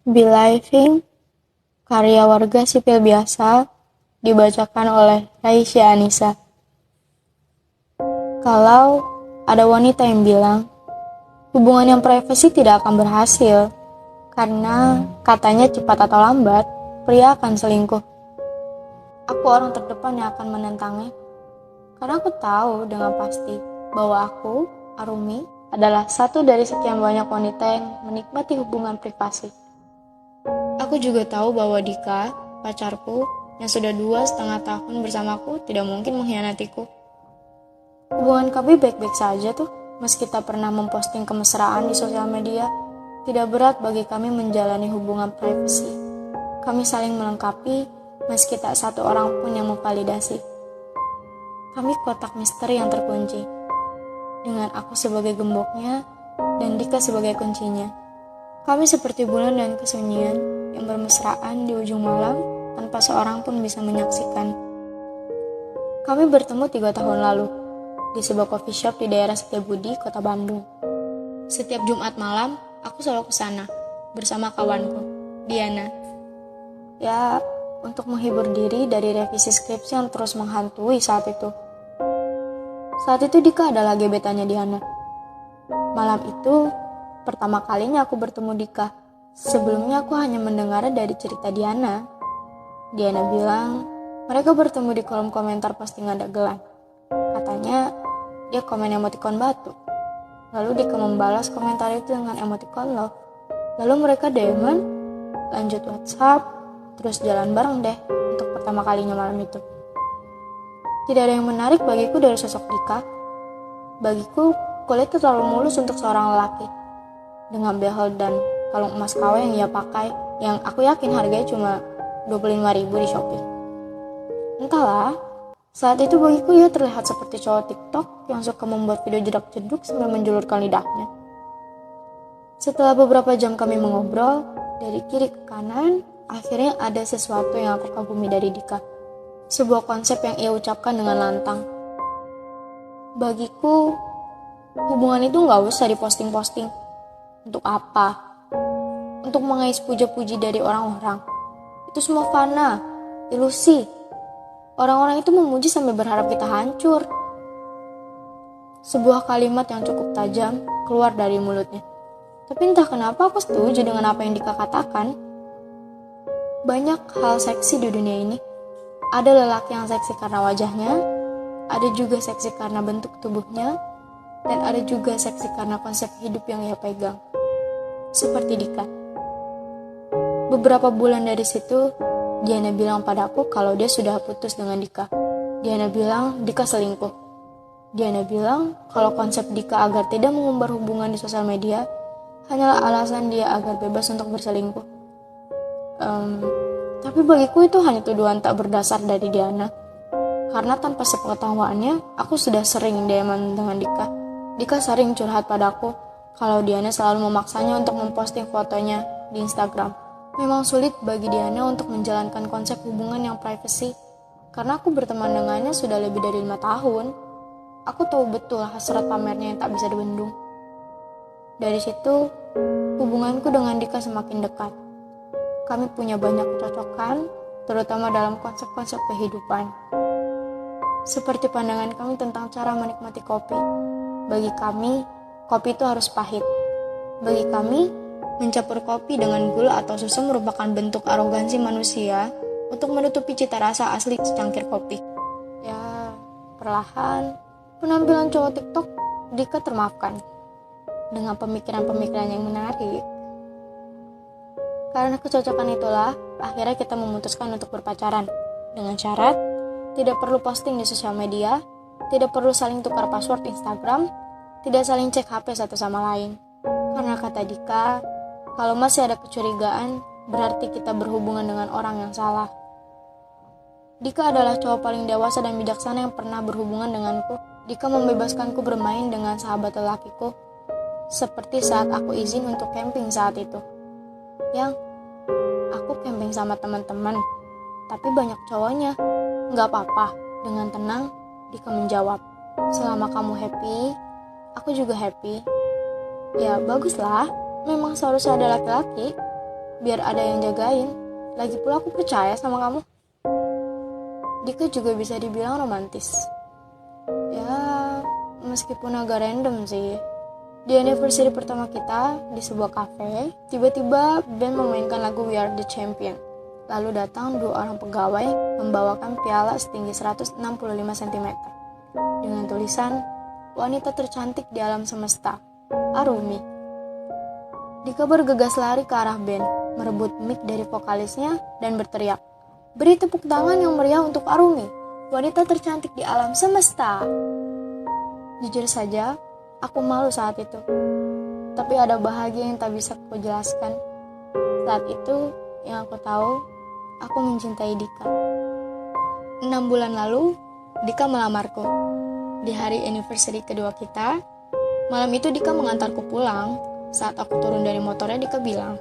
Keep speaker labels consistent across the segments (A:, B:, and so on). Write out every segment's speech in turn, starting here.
A: Be Living, karya warga sipil biasa, dibacakan oleh Raisya Anissa. Kalau ada wanita yang bilang, hubungan yang privasi tidak akan berhasil, karena katanya cepat atau lambat, pria akan selingkuh. Aku orang terdepan yang akan menentangnya, karena aku tahu dengan pasti bahwa aku, Arumi, adalah satu dari sekian banyak wanita yang menikmati hubungan privasi. Aku juga tahu bahwa Dika, pacarku, yang sudah 2,5 tahun bersamaku, tidak mungkin mengkhianatiku. Hubungan kami baik-baik saja tuh, meski kita pernah memposting kemesraan di sosial media. Tidak berat bagi kami menjalani hubungan privasi. Kami saling melengkapi, meski tak satu orang pun yang memvalidasi. Kami kotak misteri yang terkunci, dengan aku sebagai gemboknya dan Dika sebagai kuncinya. Kami seperti bulan dan kesunyian yang bermesraan di ujung malam tanpa seorang pun bisa menyaksikan. Kami bertemu 3 tahun lalu di sebuah coffee shop di daerah Setiabudi, Kota Bandung. Setiap Jumat malam, aku selalu ke sana bersama kawanku, Diana. Ya, untuk menghibur diri dari revisi skripsi yang terus menghantui saat itu. Saat itu Dika adalah gebetannya Diana. Malam itu, pertama kalinya aku bertemu Dika. Sebelumnya aku hanya mendengarnya dari cerita Diana. Diana bilang, mereka bertemu di kolom komentar postingan dagelan. Katanya, dia komen emoticon batu. Lalu Dika membalas komentar itu dengan emoticon love. Lalu mereka DM-an, lanjut WhatsApp, terus jalan bareng deh untuk pertama kalinya malam itu. Tidak ada yang menarik bagiku dari sosok Dika. Bagiku, kulit itu terlalu mulus untuk seorang lelaki. Dengan behel dan kalung emas KW yang ia pakai, yang aku yakin harganya cuma 25.000 di Shopee. Entahlah, saat itu bagiku ia terlihat seperti cowok TikTok yang suka membuat video jedak-jeduk sambil menjulurkan lidahnya. Setelah beberapa jam kami mengobrol, dari kiri ke kanan, akhirnya ada sesuatu yang aku kagumi dari Dika. Sebuah konsep yang ia ucapkan dengan lantang. Bagiku, hubungan itu gak usah diposting-posting. Untuk apa? Untuk mengais puja-puji dari orang-orang. Itu semua fana, ilusi. Orang-orang itu memuji sampai berharap kita hancur. Sebuah kalimat yang cukup tajam keluar dari mulutnya. Tapi entah kenapa aku setuju dengan apa yang Dika katakan. Banyak hal seksi di dunia ini. Ada lelaki yang seksi karena wajahnya, ada juga seksi karena bentuk tubuhnya, dan ada juga seksi karena konsep hidup yang ia pegang. Seperti Dika. Beberapa bulan dari situ, Diana bilang padaku kalau dia sudah putus dengan Dika. Diana bilang Dika selingkuh. Diana bilang kalau konsep Dika agar tidak mengumbar hubungan di sosial media hanyalah alasan dia agar bebas untuk berselingkuh. Tapi bagiku itu hanya tuduhan tak berdasar dari Diana. Karena tanpa sepengetahuannya, aku sudah sering DM dengan Dika. Dika sering curhat padaku kalau Diana selalu memaksanya untuk memposting fotonya di Instagram. Memang sulit bagi Diana untuk menjalankan konsep hubungan yang privacy. Karena aku berteman dengannya sudah lebih dari 5 tahun. Aku tahu betul hasrat pamernya yang tak bisa dibendung. Dari situ, hubunganku dengan Dika semakin dekat. Kami punya banyak kecocokan, terutama dalam konsep-konsep kehidupan. Seperti pandangan kami tentang cara menikmati kopi. Bagi kami, kopi itu harus pahit. Bagi kami, mencampur kopi dengan gula atau susu merupakan bentuk arogansi manusia untuk menutupi cita rasa asli secangkir kopi. Ya, perlahan, penampilan cowok TikTok Dika termaafkan. Dengan pemikiran-pemikiran yang menarik. Karena kecocokan itulah, akhirnya kita memutuskan untuk berpacaran. Dengan syarat, tidak perlu posting di sosial media, tidak perlu saling tukar password Instagram, tidak saling cek HP satu sama lain. Karena kata Dika, kalau masih ada kecurigaan, berarti kita berhubungan dengan orang yang salah. Dika adalah cowok paling dewasa dan bijaksana yang pernah berhubungan denganku. Dika membebaskanku bermain dengan sahabat lelakiku, seperti saat aku izin untuk camping saat itu. Yang aku camping sama teman-teman, tapi banyak cowoknya. Gak apa-apa, dengan tenang Dika menjawab, selama kamu happy, aku juga happy. Ya baguslah, memang seharusnya ada laki-laki. biar ada yang jagain. Lagi pula aku percaya sama kamu. Dika juga bisa dibilang romantis. Ya, meskipun agak random sih. Di anniversary pertama kita, di sebuah cafe, tiba-tiba band memainkan lagu We Are The Champion. Lalu datang 2 orang pegawai membawakan piala setinggi 165 cm. Dengan tulisan, wanita tercantik di alam semesta, Arumi. Dika bergegas lari ke arah band, merebut mic dari vokalisnya dan berteriak, "Beri tepuk tangan yang meriah untuk Arumi, wanita tercantik di alam semesta." Jujur saja, aku malu saat itu. Tapi ada bahagia yang tak bisa aku jelaskan. Saat itu, yang aku tahu, aku mencintai Dika. 6 bulan lalu, Dika melamarku. Di hari anniversary kedua kita, malam itu Dika mengantarku pulang. Saat aku turun dari motornya, Dika bilang,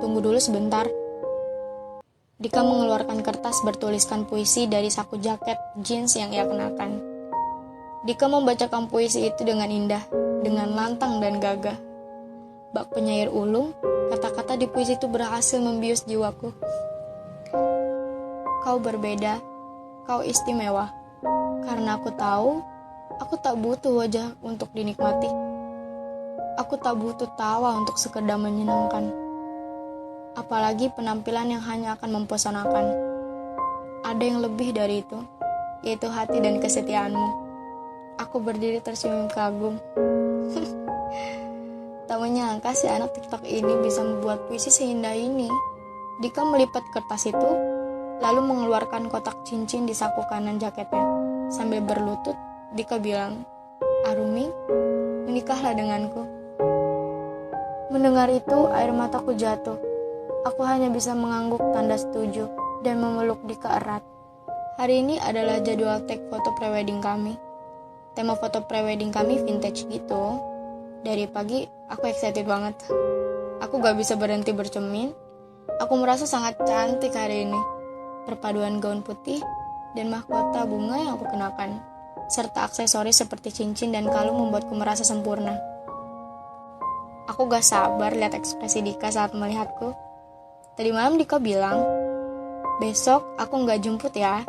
A: "Tunggu dulu sebentar." Dika mengeluarkan kertas bertuliskan puisi dari saku jaket jeans yang ia kenakan. Dika membacakan puisi itu dengan indah, dengan lantang dan gagah. Bak penyair ulung, kata-kata di puisi itu berhasil membius jiwaku. Kau berbeda, kau istimewa. Karena aku tahu, aku tak butuh wajah untuk dinikmati. Aku tak butuh tawa untuk sekedar menyenangkan. Apalagi penampilan yang hanya akan mempesonakan. Ada yang lebih dari itu, yaitu hati dan kesetiaanmu. Aku berdiri tersenyum kagum. Tak menyangka si anak TikTok ini bisa membuat puisi seindah ini. Dika melipat kertas itu, lalu mengeluarkan kotak cincin di saku kanan jaketnya. Sambil berlutut, Dika bilang, "Arumi, menikahlah denganku." Mendengar itu, air mataku jatuh. Aku hanya bisa mengangguk tanda setuju dan memeluk Dika erat. Hari ini adalah jadwal take foto prewedding kami. Tema foto prewedding kami vintage gitu. Dari pagi, aku excited banget. Aku gak bisa berhenti bercermin. Aku merasa sangat cantik hari ini. Perpaduan gaun putih dan mahkota bunga yang aku kenakan, serta aksesoris seperti cincin dan kalung membuatku merasa sempurna. Aku gak sabar lihat ekspresi Dika saat melihatku. Tadi malam Dika bilang, "Besok aku gak jemput ya.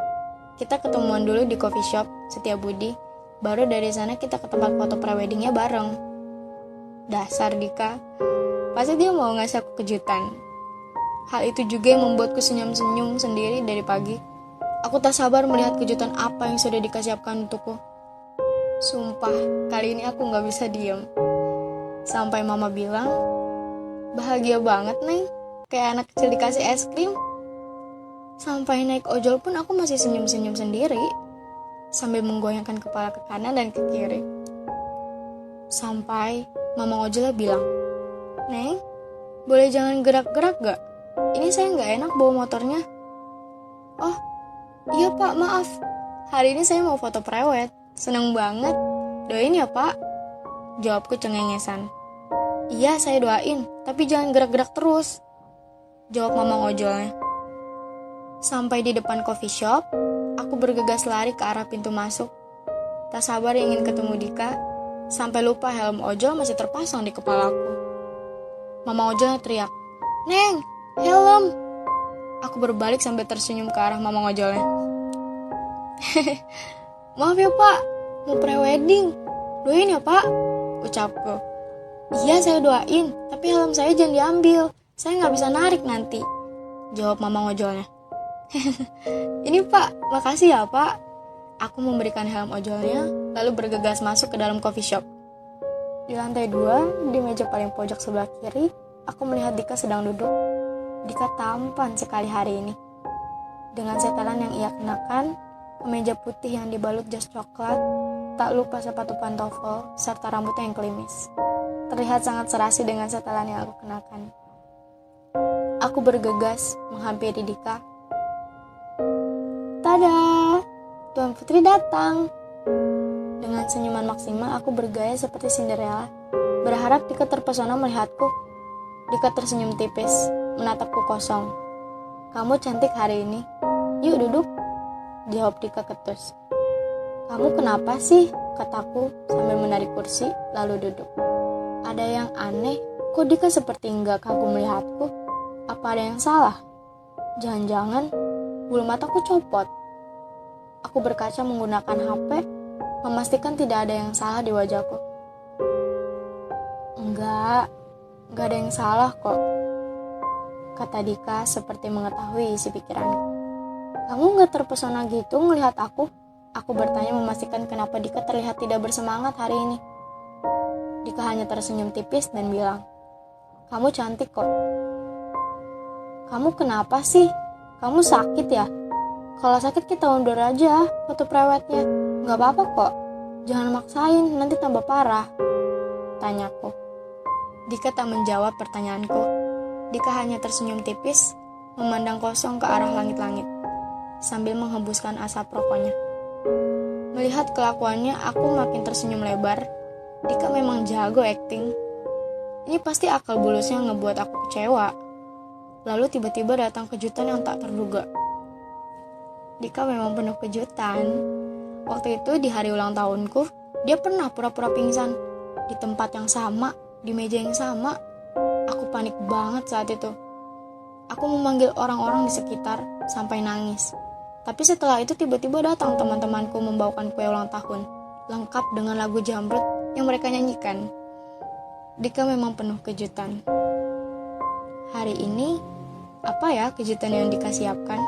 A: Kita ketemuan dulu di coffee shop Setiabudi. Baru dari sana kita ke tempat foto preweddingnya bareng." Dasar Dika, pasti dia mau ngasih aku kejutan. Hal itu juga yang membuatku senyum-senyum sendiri dari pagi. Aku tak sabar melihat kejutan apa yang sudah dikasiapkan untukku. Sumpah, kali ini aku gak bisa diem. Sampai mama bilang, "Bahagia banget, Neng. Kayak anak kecil dikasih es krim." Sampai naik ojol pun aku masih senyum-senyum sendiri, sambil menggoyangkan kepala ke kanan dan ke kiri. Sampai mama ojolnya bilang, "Neng, boleh jangan gerak-gerak gak? Ini saya gak enak bawa motornya." "Oh, iya Pak, maaf. Hari ini saya mau foto prewed. Seneng banget. Doain ya Pak." Jawabku cengengesan. "Iya, saya doain, tapi jangan gerak-gerak terus," jawab mama ojolnya. Sampai di depan coffee shop, aku bergegas lari ke arah pintu masuk. Tak sabar ingin ketemu Dika, sampai lupa helm ojol masih terpasang di kepalaku. Mama ojolnya teriak, "Neng, helm!" Aku berbalik sambil tersenyum ke arah mama ojolnya. "Maaf ya Pak, mau prewedding. Doain ya Pak," ucapku. "Iya saya doain, tapi helm saya jangan diambil. Saya nggak bisa narik nanti," jawab mama ojolnya. "Ini Pak, makasih ya Pak." Aku memberikan helm ojolnya, lalu bergegas masuk ke dalam coffee shop. Di lantai 2, di meja paling pojok sebelah kiri, aku melihat Dika sedang duduk. Dika tampan sekali hari ini. Dengan setelan yang ia kenakan, kemeja putih yang dibalut jas coklat, tak lupa sepatu pantofel, serta rambutnya yang klimis. Terlihat sangat serasi dengan setelan yang aku kenakan. Aku bergegas menghampiri Dika. "Tada! Tuan Putri datang." Dengan senyuman maksimal, aku bergaya seperti Cinderella, berharap Dika terpesona melihatku. Dika tersenyum tipis, menatapku kosong. "Kamu cantik hari ini. Yuk duduk," jawab Dika ketus. "Kamu kenapa sih?" kataku sambil menarik kursi, lalu duduk. Ada yang aneh, kok Dika seperti enggak kagum melihatku. Apa ada yang salah? Jangan-jangan bulu mataku copot. Aku berkaca menggunakan HP, memastikan tidak ada yang salah di wajahku. Enggak ada yang salah kok, kata Dika seperti mengetahui isi pikiranku. Kamu gak terpesona gitu ngelihat aku? Aku bertanya memastikan kenapa Dika terlihat tidak bersemangat hari ini. Dika hanya tersenyum tipis dan bilang, kamu cantik kok. Kamu kenapa sih? Kamu sakit ya? Kalau sakit kita undur aja foto prewednya. Gak apa-apa kok. Jangan maksain, nanti tambah parah, tanyaku. Dika tak menjawab pertanyaanku. Dika hanya tersenyum tipis, memandang kosong ke arah langit-langit, sambil menghembuskan asap rokoknya. Melihat kelakuannya, aku makin tersenyum lebar. Dika memang jago akting. Ini pasti akal bulusnya ngebuat aku kecewa. Lalu tiba-tiba datang kejutan yang tak terduga. Dika memang penuh kejutan. Waktu itu di hari ulang tahunku, dia pernah pura-pura pingsan. Di tempat yang sama, di meja yang sama. Aku panik banget saat itu. Aku memanggil orang-orang di sekitar sampai nangis. Tapi setelah itu tiba-tiba datang teman-temanku membawakan kue ulang tahun, lengkap dengan lagu Jamrut yang mereka nyanyikan. Dika memang penuh kejutan. Hari ini, apa ya kejutan yang Dika siapkan?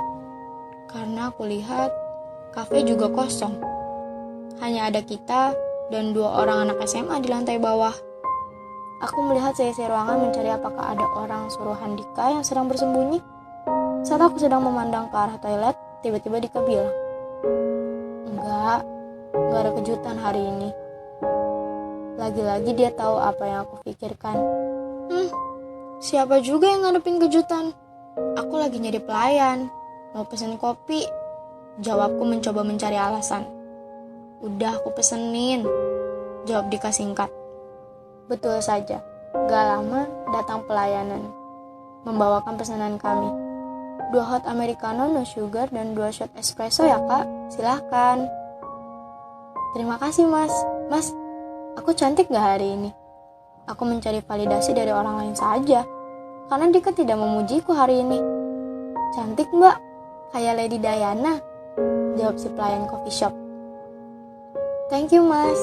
A: Karena aku lihat kafe juga kosong. Hanya ada kita dan 2 orang anak SMA di lantai bawah. Aku melihat seisi ruangan mencari apakah ada orang suruhan Dika yang sedang bersembunyi. Saat aku sedang memandang ke arah toilet, tiba-tiba Dika bilang, Enggak ada kejutan hari ini. Lagi-lagi dia tahu apa yang aku pikirkan. Siapa juga yang ngadepin kejutan? Aku lagi nyari pelayan, mau pesen kopi. Jawabku mencoba mencari alasan. Udah aku pesenin, jawab Dika singkat. Betul saja, gak lama datang pelayanan, membawakan pesanan kami. 2 hot americano no sugar dan 2 shot espresso ya kak, silahkan. Terima kasih mas. Mas, aku cantik gak hari ini? Aku mencari validasi dari orang lain saja, karena Dika tidak memujiku hari ini. Cantik mbak, kayak Lady Diana, jawab si pelayan coffee shop. Thank you mas.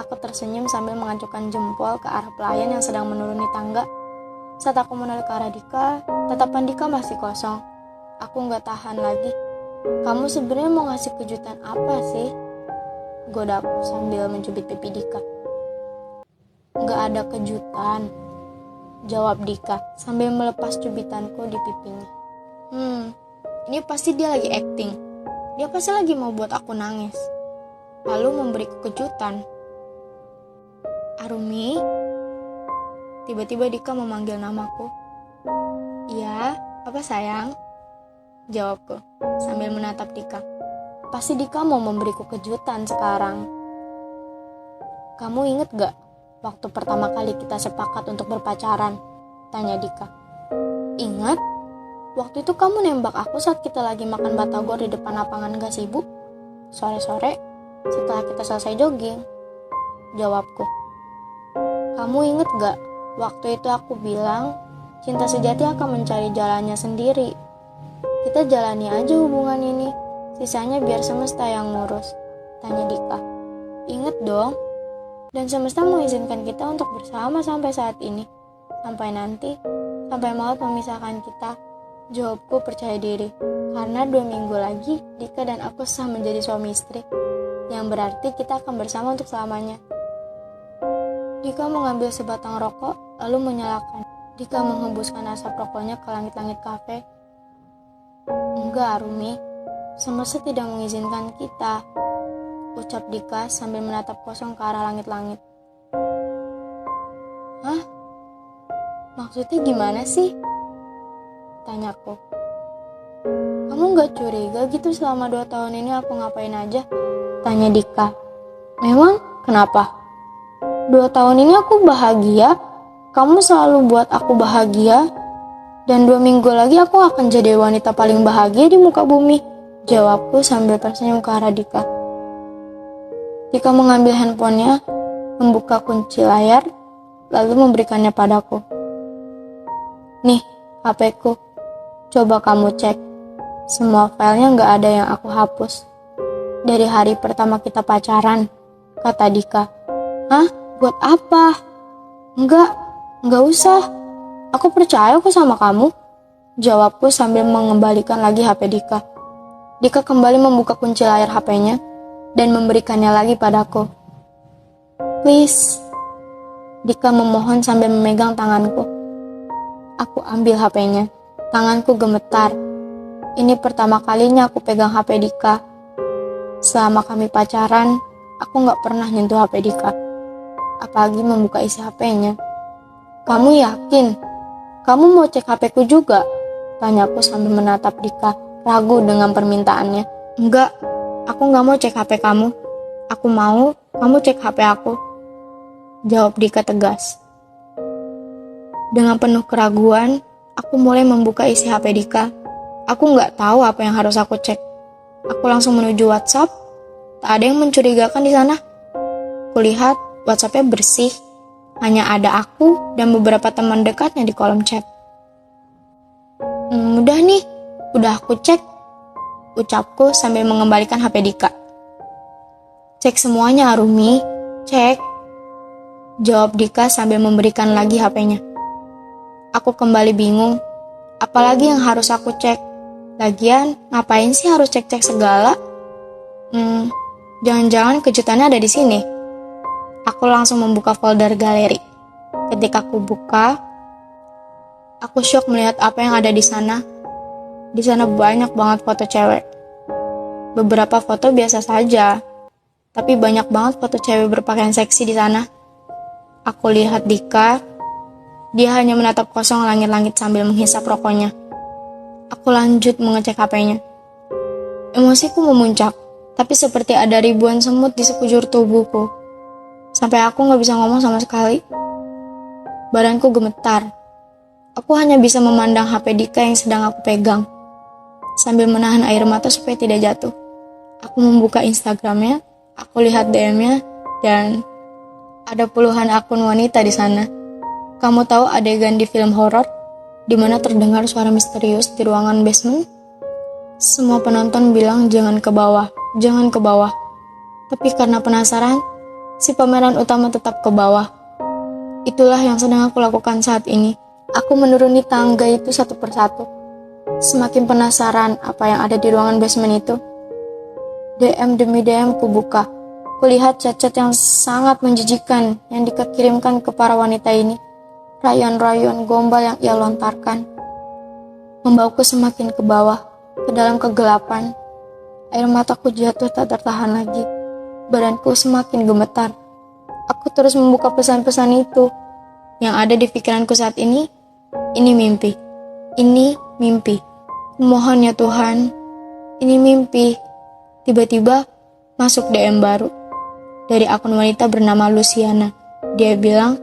A: Aku tersenyum sambil mengacukan jempol ke arah pelayan yang sedang menuruni tangga. Saat aku menoleh ke arah Dika, tatapan Dika masih kosong. Aku gak tahan lagi. Kamu sebenarnya mau ngasih kejutan apa sih? Godaku sambil mencubit pipi Dika. Gak ada kejutan, jawab Dika sambil melepas cubitanku di pipinya. Ini pasti dia lagi acting. Dia pasti lagi mau buat aku nangis, lalu memberiku kejutan. Arumi, tiba-tiba Dika memanggil namaku. Iya, apa sayang? Jawabku sambil menatap Dika. Pasti Dika mau memberiku kejutan sekarang. Kamu inget gak waktu pertama kali kita sepakat untuk berpacaran? Tanya Dika. Ingat? Waktu itu kamu nembak aku saat kita lagi makan batagor di depan lapangan gazebo. Sore-sore setelah kita selesai jogging. Jawabku. Kamu inget gak, waktu itu aku bilang, cinta sejati akan mencari jalannya sendiri. Kita jalani aja hubungan ini, sisanya biar semesta yang ngurus, tanya Dika. Inget dong, dan semesta mengizinkan kita untuk bersama sampai saat ini. Sampai nanti, sampai maut memisahkan kita, jawabku percaya diri. Karena 2 minggu lagi, Dika dan aku sah menjadi suami istri, yang berarti kita akan bersama untuk selamanya. Dika mengambil sebatang rokok, lalu menyalakan. Dika menghembuskan asap rokoknya ke langit-langit kafe. Enggak, Arumi. Semesta tidak mengizinkan kita, ucap Dika sambil menatap kosong ke arah langit-langit. Hah? Maksudnya gimana sih? Tanyaku. Kamu gak curiga gitu selama 2 tahun ini aku ngapain aja? Tanya Dika. Memang? Kenapa? 2 tahun ini aku bahagia, kamu selalu buat aku bahagia, dan 2 minggu lagi aku akan jadi wanita paling bahagia di muka bumi, jawabku sambil tersenyum ke arah Dika. Dika mengambil handphonenya, membuka kunci layar, lalu memberikannya padaku. Nih, HP-ku. Coba kamu cek. Semua filenya nggak ada yang aku hapus. Dari hari pertama kita pacaran, kata Dika. Hah? Buat apa? Enggak usah. Aku percaya kok sama kamu. Jawabku sambil mengembalikan lagi HP Dika. Dika kembali membuka kunci layar HP-nya dan memberikannya lagi padaku. Please. Dika memohon sambil memegang tanganku. Aku ambil HP-nya. Tanganku gemetar. Ini pertama kalinya aku pegang HP Dika. Selama kami pacaran, aku gak pernah nyentuh HP Dika. Apalagi membuka isi HP-nya. Kamu yakin? Kamu mau cek HP-ku juga? Tanyaku sambil menatap Dika, ragu dengan permintaannya. Enggak, aku gak mau cek HP kamu. Aku mau kamu cek HP aku. Jawab Dika tegas. Dengan penuh keraguan, aku mulai membuka isi HP Dika. Aku nggak tahu apa yang harus aku cek. Aku langsung menuju WhatsApp. Tak ada yang mencurigakan di sana. Kulihat WhatsApp-nya bersih. Hanya ada aku dan beberapa teman dekatnya di kolom chat. Udah nih, udah aku cek. Ucapku sambil mengembalikan HP Dika. Cek semuanya, Arumi. Cek. Jawab Dika sambil memberikan lagi HP-nya. Aku kembali bingung, apalagi yang harus aku cek. Lagian, ngapain sih harus cek-cek segala? Jangan-jangan kejutannya ada di sini. Aku langsung membuka folder galeri. Ketika aku buka, aku syok melihat apa yang ada di sana. Di sana banyak banget foto cewek. Beberapa foto biasa saja, tapi banyak banget foto cewek berpakaian seksi di sana. Aku lihat Dika. Dia hanya menatap kosong langit-langit sambil menghisap rokoknya. Aku lanjut mengecek HP-nya. Emosiku memuncak, tapi seperti ada ribuan semut di sekujur tubuhku. Sampai aku gak bisa ngomong sama sekali. Badanku gemetar. Aku hanya bisa memandang HP Dika yang sedang aku pegang. Sambil menahan air mata supaya tidak jatuh. Aku membuka Instagramnya, aku lihat DM-nya, dan ada puluhan akun wanita di sana. Kamu tahu adegan di film horor di mana terdengar suara misterius di ruangan basement? Semua penonton bilang jangan ke bawah, jangan ke bawah. Tapi karena penasaran, si pemeran utama tetap ke bawah. Itulah yang sedang aku lakukan saat ini. Aku menuruni tangga itu satu persatu. Semakin penasaran apa yang ada di ruangan basement itu. DM demi DM ku buka. Kulihat chat-chat yang sangat menjijikan yang dikirimkan ke para wanita ini. Rayon-rayon gombal yang ia lontarkan membawaku semakin ke bawah, ke dalam kegelapan. Air mataku jatuh tak tertahan lagi. Badanku semakin gemetar. Aku terus membuka pesan-pesan itu. Yang ada di pikiranku saat ini mimpi. Ini mimpi. Mohon ya Tuhan, ini mimpi. Tiba-tiba masuk DM baru dari akun wanita bernama Luciana. Dia bilang,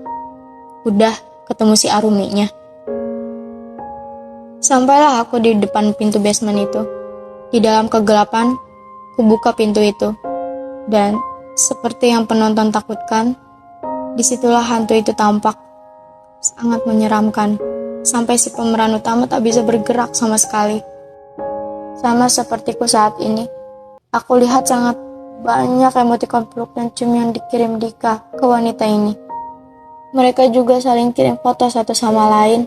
A: udah ketemu si Aruminya. Sampailah aku di depan pintu basement itu. Di dalam kegelapan, kubuka pintu itu. Dan seperti yang penonton takutkan, disitulah hantu itu tampak. Sangat menyeramkan. Sampai si pemeran utama tak bisa bergerak sama sekali. Sama sepertiku saat ini. Aku lihat sangat banyak emotikon peluk dan cium yang dikirim Dika ke wanita ini. Mereka juga saling kirim foto satu sama lain.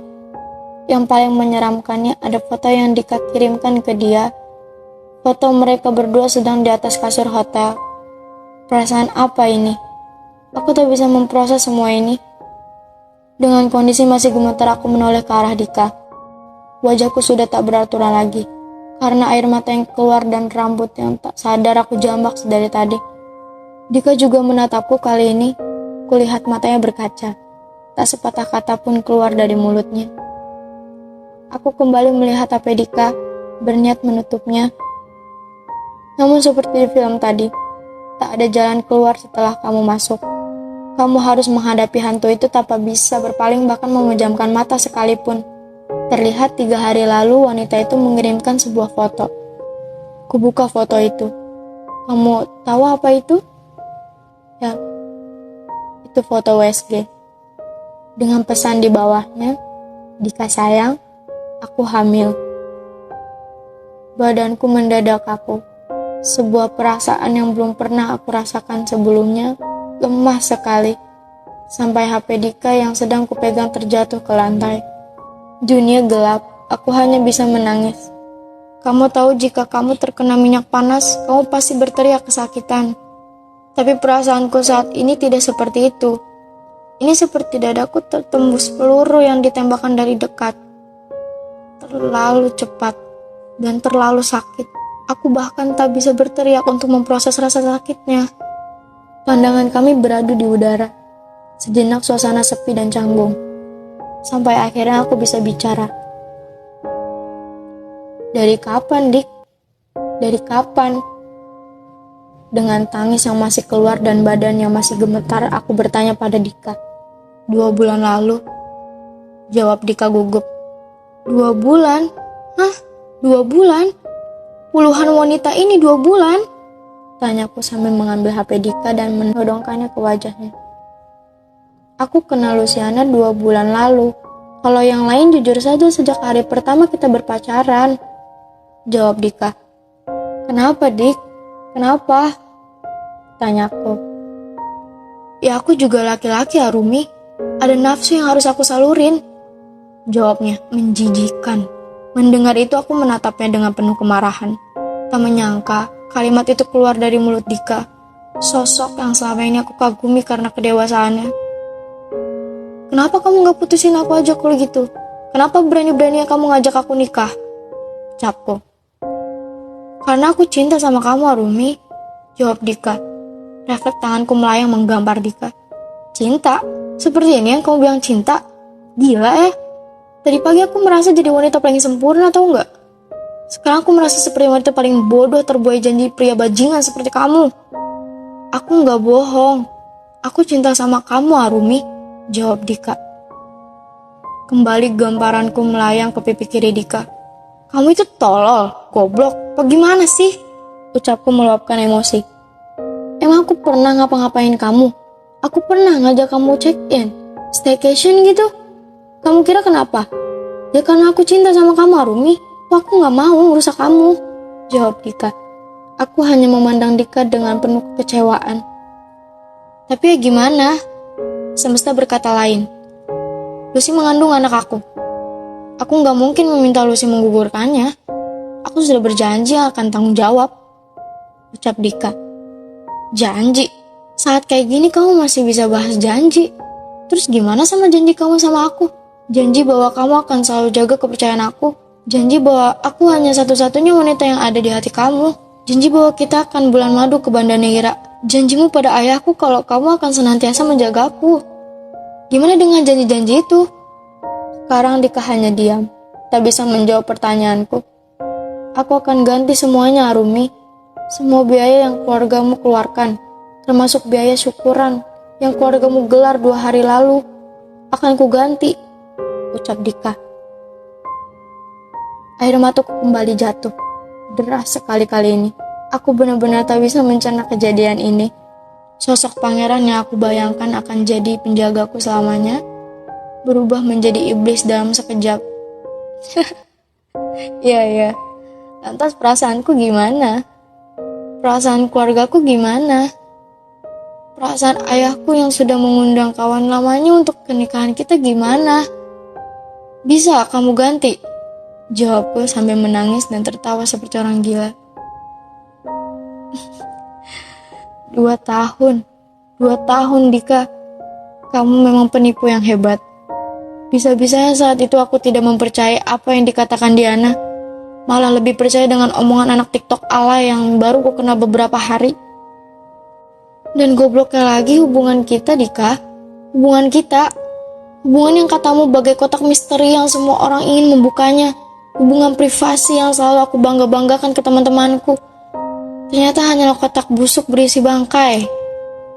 A: Yang paling menyeramkannya ada foto yang Dika kirimkan ke dia. Foto mereka berdua sedang di atas kasur hotel. Perasaan apa ini? Aku tak bisa memproses semua ini. Dengan kondisi masih gemetar aku menoleh ke arah Dika. Wajahku sudah tak beraturan lagi. Karena air mata yang keluar dan rambut yang tak sadar aku jambak dari tadi. Dika juga menatapku kali ini. Kulihat matanya berkaca. Tak sepatah kata pun keluar dari mulutnya. Aku kembali melihat HP Dika, berniat menutupnya. Namun seperti di film tadi, tak ada jalan keluar setelah kamu masuk. Kamu harus menghadapi hantu itu tanpa bisa berpaling bahkan memejamkan mata sekalipun. Terlihat 3 hari lalu wanita itu mengirimkan sebuah foto. Kubuka foto itu. Kamu tahu apa itu? Ya, itu foto WSG. Dengan pesan di bawahnya, Dika sayang, Aku hamil. Badanku mendadak kaku. Sebuah perasaan yang belum pernah aku rasakan sebelumnya, lemah sekali. Sampai HP Dika yang sedang kupegang terjatuh ke lantai. Dunia gelap, aku hanya bisa menangis. Kamu tahu jika kamu terkena minyak panas, kamu pasti berteriak kesakitan. Tapi perasaanku saat ini tidak seperti itu. Ini seperti dadaku tertembus peluru yang ditembakkan dari dekat. Terlalu cepat dan terlalu sakit. Aku bahkan tak bisa berteriak untuk memproses rasa sakitnya. Pandangan kami beradu di udara. Sejenak suasana sepi dan canggung. Sampai akhirnya aku bisa bicara. Dari kapan, Dik? Dari kapan? Dengan tangis yang masih keluar dan badan yang masih gemetar, aku bertanya pada Dika. 2 bulan lalu. Jawab Dika gugup. 2 bulan? Hah? 2 bulan? Puluhan wanita ini 2 bulan? Tanyaku sambil mengambil HP Dika dan menodongkannya ke wajahnya. Aku kenal Luciana 2 bulan lalu. Kalau yang lain jujur saja sejak hari pertama kita berpacaran. Jawab Dika. Kenapa, Dik? Kenapa? Tanyaku. Ya aku juga laki-laki ya, Rumi. Ada nafsu yang harus aku salurin. Jawabnya menjijikan. Mendengar itu aku menatapnya dengan penuh kemarahan. Tak menyangka kalimat itu keluar dari mulut Dika. Sosok yang selama ini aku kagumi karena kedewasaannya. Kenapa kamu gak putusin aku aja kalau gitu? Kenapa berani-beraninya kamu ngajak aku nikah? Ucapku. Karena aku cinta sama kamu, Rumi. Jawab Dika. Refleks tanganku melayang menggampar Dika. Cinta? Seperti ini yang kamu bilang cinta? Gila ya? Tadi pagi aku merasa jadi wanita paling sempurna, atau enggak? Sekarang aku merasa seperti wanita paling bodoh terbuai janji pria bajingan seperti kamu. Aku enggak bohong. Aku cinta sama kamu, Arumi. Jawab Dika. Kembali gamparanku melayang ke pipi kiri Dika. Kamu itu tolol, goblok, apa gimana sih? Ucapku meluapkan emosi. Emang aku pernah ngapa-ngapain kamu? Aku pernah ngajak kamu check-in, staycation gitu? Kamu kira kenapa? Ya karena aku cinta sama kamu, Arumi. Aku gak mau merusak kamu. Jawab Dika. Aku hanya memandang Dika dengan penuh kekecewaan. Tapi ya gimana? Semesta berkata lain. Lucy mengandung anak aku. Aku gak mungkin meminta Lucy menggugurkannya. Aku sudah berjanji akan tanggung jawab. Ucap Dika. Janji? Saat kayak gini kamu masih bisa bahas janji. Terus gimana sama janji kamu sama aku? Janji bahwa kamu akan selalu jaga kepercayaan aku. Janji bahwa aku hanya satu-satunya wanita yang ada di hati kamu. Janji bahwa kita akan bulan madu ke Banda Neira. Janjimu pada ayahku kalau kamu akan senantiasa menjagaku. Gimana dengan janji-janji itu? Sekarang Dika hanya diam. Tak bisa menjawab pertanyaanku. Aku akan ganti semuanya, Arumi. Semua biaya yang keluargamu keluarkan, termasuk biaya syukuran yang keluargamu gelar 2 hari lalu, akan kuganti, ucap Dika. Air mataku kembali jatuh, deras sekali kali ini. Aku benar-benar tak bisa mencerna kejadian ini. Sosok pangeran yang aku bayangkan akan jadi penjagaku selamanya, berubah menjadi iblis dalam sekejap. Ya. Lantas perasaanku gimana? Perasaan keluargaku gimana? Perasaan ayahku yang sudah mengundang kawan lamanya untuk pernikahan kita gimana? Bisa kamu ganti? Jawabku sambil menangis dan tertawa seperti orang gila. 2 tahun. 2 tahun, Dika. Kamu memang penipu yang hebat. Bisa-bisanya saat itu aku tidak mempercayai apa yang dikatakan Diana. Malah lebih percaya dengan omongan anak TikTok alay yang baru ku kenal beberapa hari. Dan gobloknya lagi hubungan kita, Dika. Hubungan kita. Hubungan yang katamu bagai kotak misteri yang semua orang ingin membukanya. Hubungan privasi yang selalu aku bangga-banggakan ke teman-temanku. Ternyata hanyalah kotak busuk berisi bangkai.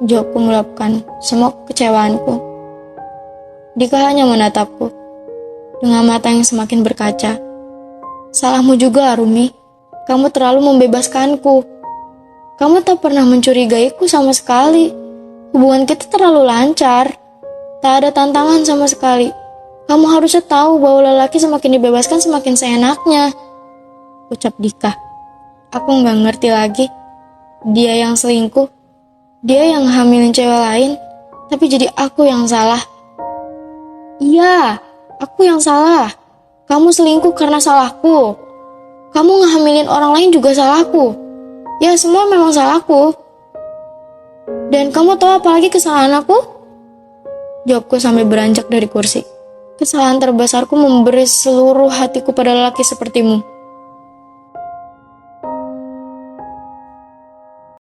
A: Jawabku meluapkan semua kekecewaanku. Dika hanya menatapku dengan mata yang semakin berkaca. Salahmu juga, Arumi. Kamu terlalu membebaskanku. Kamu tak pernah mencurigaiku sama sekali. Hubungan kita terlalu lancar. Tak ada tantangan sama sekali. Kamu harusnya tahu bahwa lelaki semakin dibebaskan semakin seenaknya, ucap Dika. Aku nggak ngerti lagi. Dia yang selingkuh, dia yang hamilin cewek lain, tapi jadi aku yang salah. Iya, aku yang salah. Kamu selingkuh karena salahku. Kamu ngehamilin orang lain juga salahku. Ya, semua memang salahku. Dan kamu tahu apa lagi kesalahan aku? Jawabku sambil beranjak dari kursi. Kesalahan terbesarku memberi seluruh hatiku pada lelaki sepertimu.